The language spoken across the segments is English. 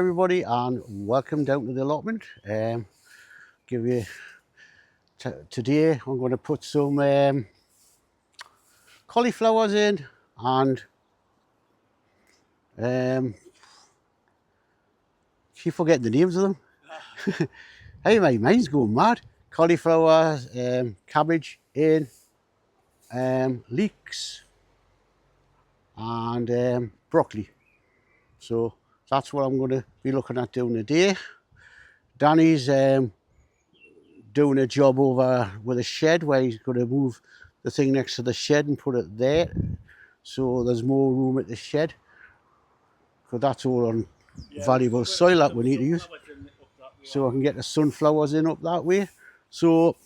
everybody, and welcome down to the allotment. Give you today I'm going to put some cauliflowers in, and keep forgetting the names of them. Hey, my mind's going mad. Cauliflower, cabbage in, leeks, and broccoli. So that's what I'm going to be looking at doing today. Danny's doing a job over with a shed where he's going to move the thing next to the shed and put it there, so there's more room at the shed, because that's all on valuable soil that we need to use, so I can get the sunflowers in up that way. So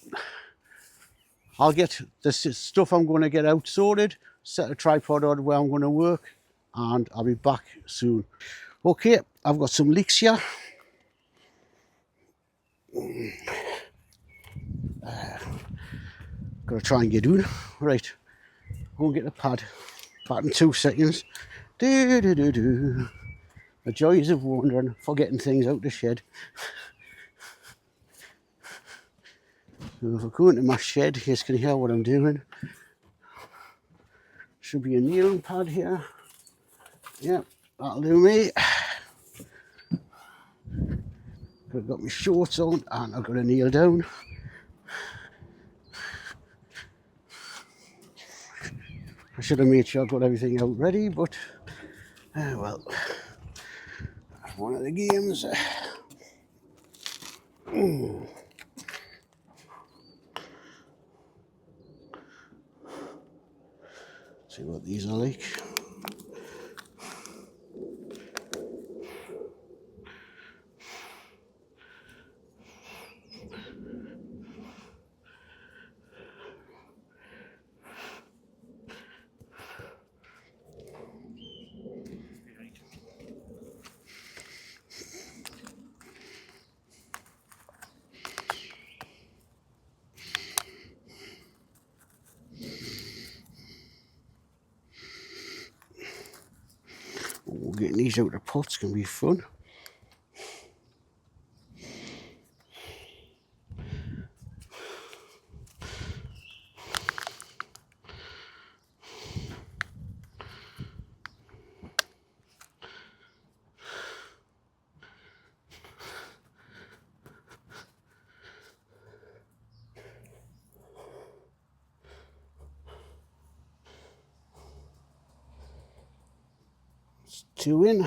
I'll get the stuff I'm going to get out sorted, set a tripod on where I'm going to work, and I'll be back soon. Okay, I've got some leeks here. Gotta try and get doing. Right, go and get the pad. Back in 2 seconds. The joys of wandering, forgetting things out the shed. So if I go into my shed, you can hear what I'm doing. Should be a kneeling pad here. Yep, that'll do me. I've got my shorts on and I've got to kneel down. I should have made sure I got everything out ready, but well, that's one of the games. See what these are like. Getting these out of pots can be fun. It's 2 in.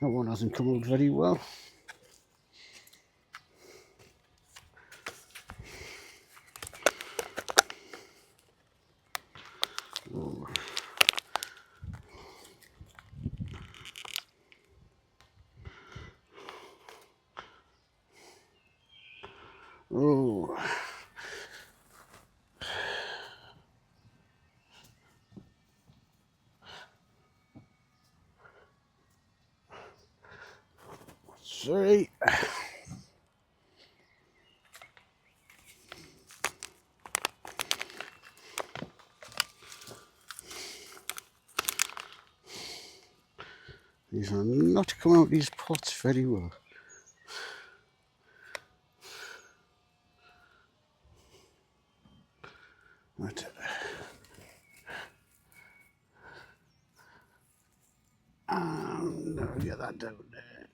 That one hasn't come out very well. Oh. Oh. Sorry. These are not coming out these pots very well. Right. And get that down there.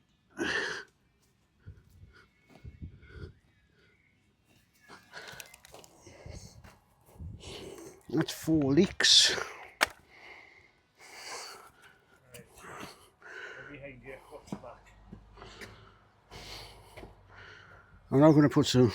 That's 4 leeks. I'm now going to put some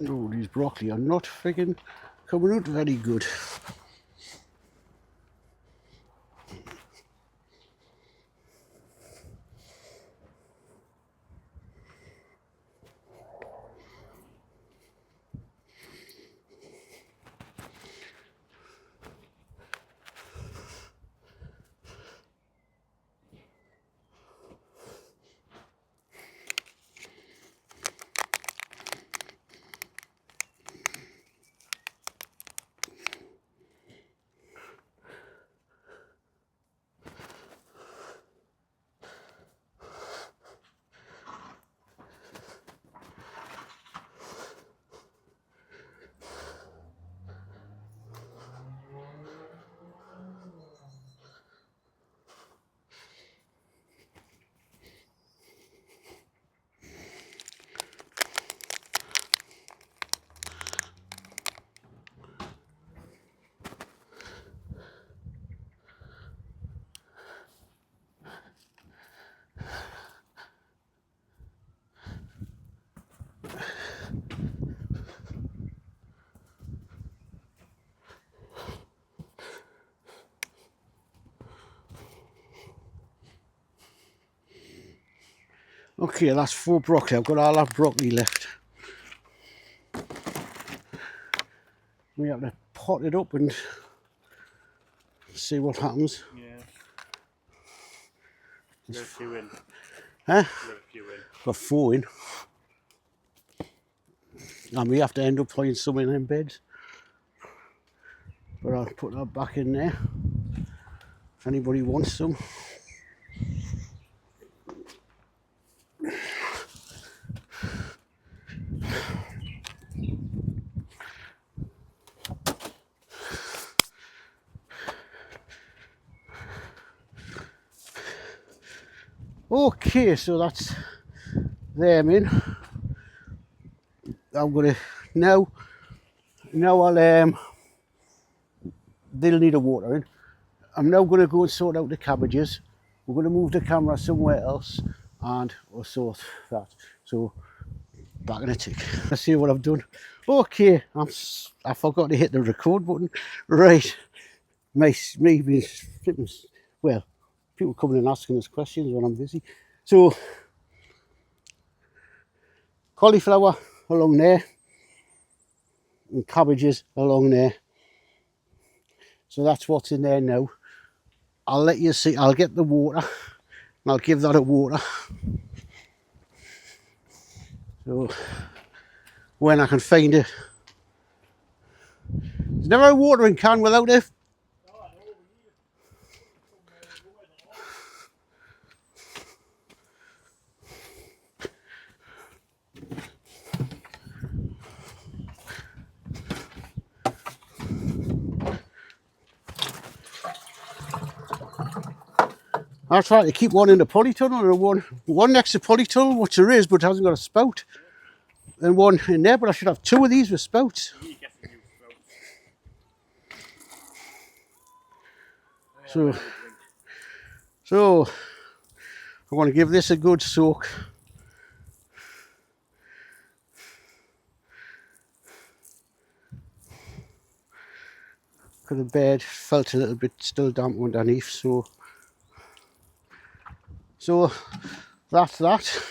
Oh, these broccoli are not friggin' coming out very good. Okay, that's 4 broccoli. I've got all that broccoli left. We have to pot it up and see what happens. Yeah. There's a few in. Huh? There's a few in. Got 4 in. And we have to end up putting some in them beds. But I'll put that back in there if anybody wants some. Okay, so that's them in. I'm gonna now I'll they'll need a watering. I'm now gonna go and sort out the cabbages. We're gonna move the camera somewhere else and we'll sort that. So back in a tick. Let's see what I've done. Okay, I forgot to hit the record button. Right, me being well, people coming and asking us questions when I'm busy. So cauliflower along there and cabbages along there. So that's what's in there now. I'll let you see. I'll get the water and I'll give that a water. So when I can find it. There's never a watering can without it. I'll try to keep one in the polytunnel and one next to polytunnel, which there is, but it hasn't got a spout. And one in there, but I should have 2 of these with spouts. So I want to give this a good soak. Because the bed felt a little bit still damp underneath, so that's that.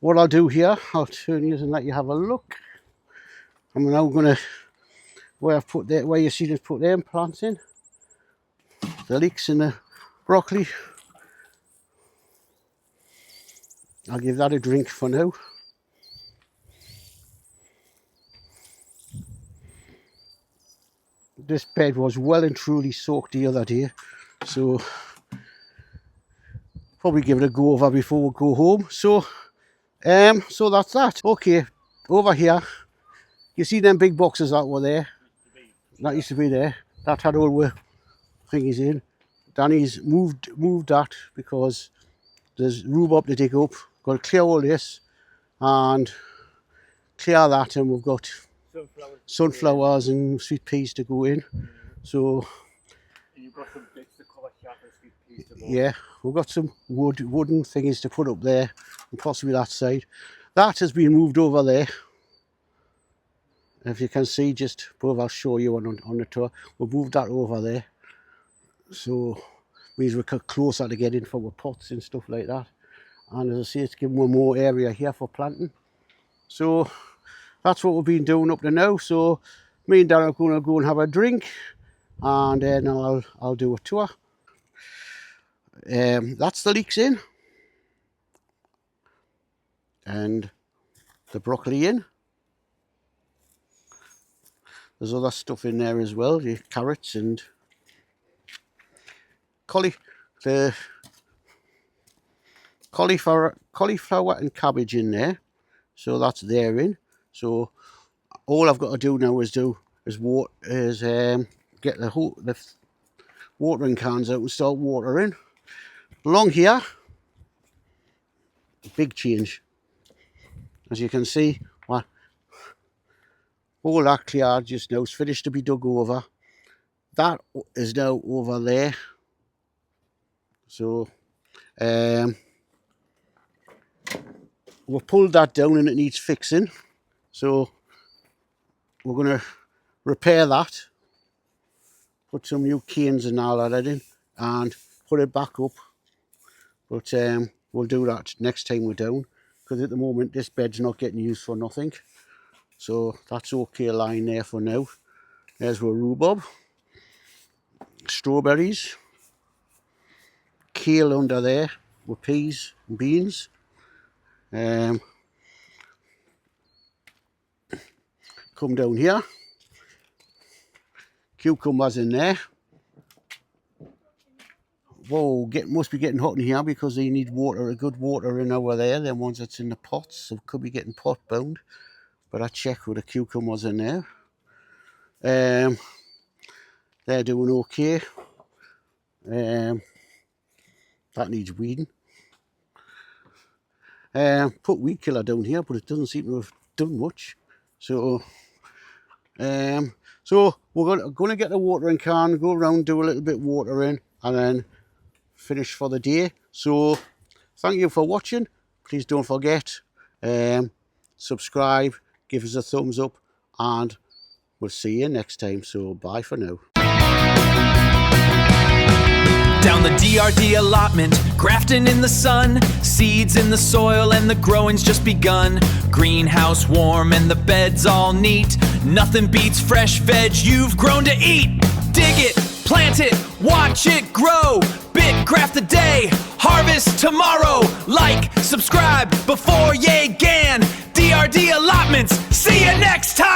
What I'll do here, I'll turn you and let you have a look. I'm now gonna where you see us put them plants in. The leeks and the broccoli. I'll give that a drink for now. This bed was well and truly soaked the other day, so probably give it a go over before we go home. So that's that. Okay, over here, you see them big boxes that were there? That used to be there. That had all the thingies in. Danny's moved that because there's rhubarb to dig up. Got to clear all this and clear that, and we've got sunflowers and sweet peas to go in. So and you've got some bits to cover sharp and sweet peas to go. Yeah, we've got some wooden things to put up there and possibly that side. That has been moved over there. If you can see just above, I'll show you on the tour. We've moved that over there, so means we're closer to getting for our pots and stuff like that. And as I say, it's giving one more area here for planting. So that's what we've been doing up to now. So me and Danno are going to go and have a drink, and then I'll do a tour. That's the leeks in, and the broccoli in. There's other stuff in there as well, the carrots and the cauliflower and cabbage in there. So that's there in. So all I've got to do now is get the watering cans out and start watering. Along here, big change. As you can see, well, all that clear just now is finished to be dug over. That is now over there. So we've pulled that down and it needs fixing. So we're going to repair that, put some new canes and all that in, and put it back up. But we'll do that next time we're down, because at the moment this bed's not getting used for nothing. So that's okay lying there for now. There's our rhubarb, strawberries, kale under there with peas and beans. Come down here, cucumbers in there. Whoa, must be getting hot in here because they need water, a good water in over there. Them ones that's in the pots, so could be getting pot bound. But I check with the cucumbers in there. They're doing okay. That needs weeding. Put weed killer down here, but it doesn't seem to have done much. So we're going to get the watering can, go around, do a little bit watering, and then finish for the day. So thank you for watching. Please don't forget, subscribe, give us a thumbs up, and we'll see you next time. So bye for now. Down the DRD allotment, grafting in the sun, seeds in the soil and the growing's just begun. Greenhouse warm and the bed's all neat. Nothing beats fresh veg you've grown to eat. Dig it, plant it, watch it grow. Bit graft a day, harvest tomorrow. Like, subscribe before ye gan. DRD allotments, see you next time.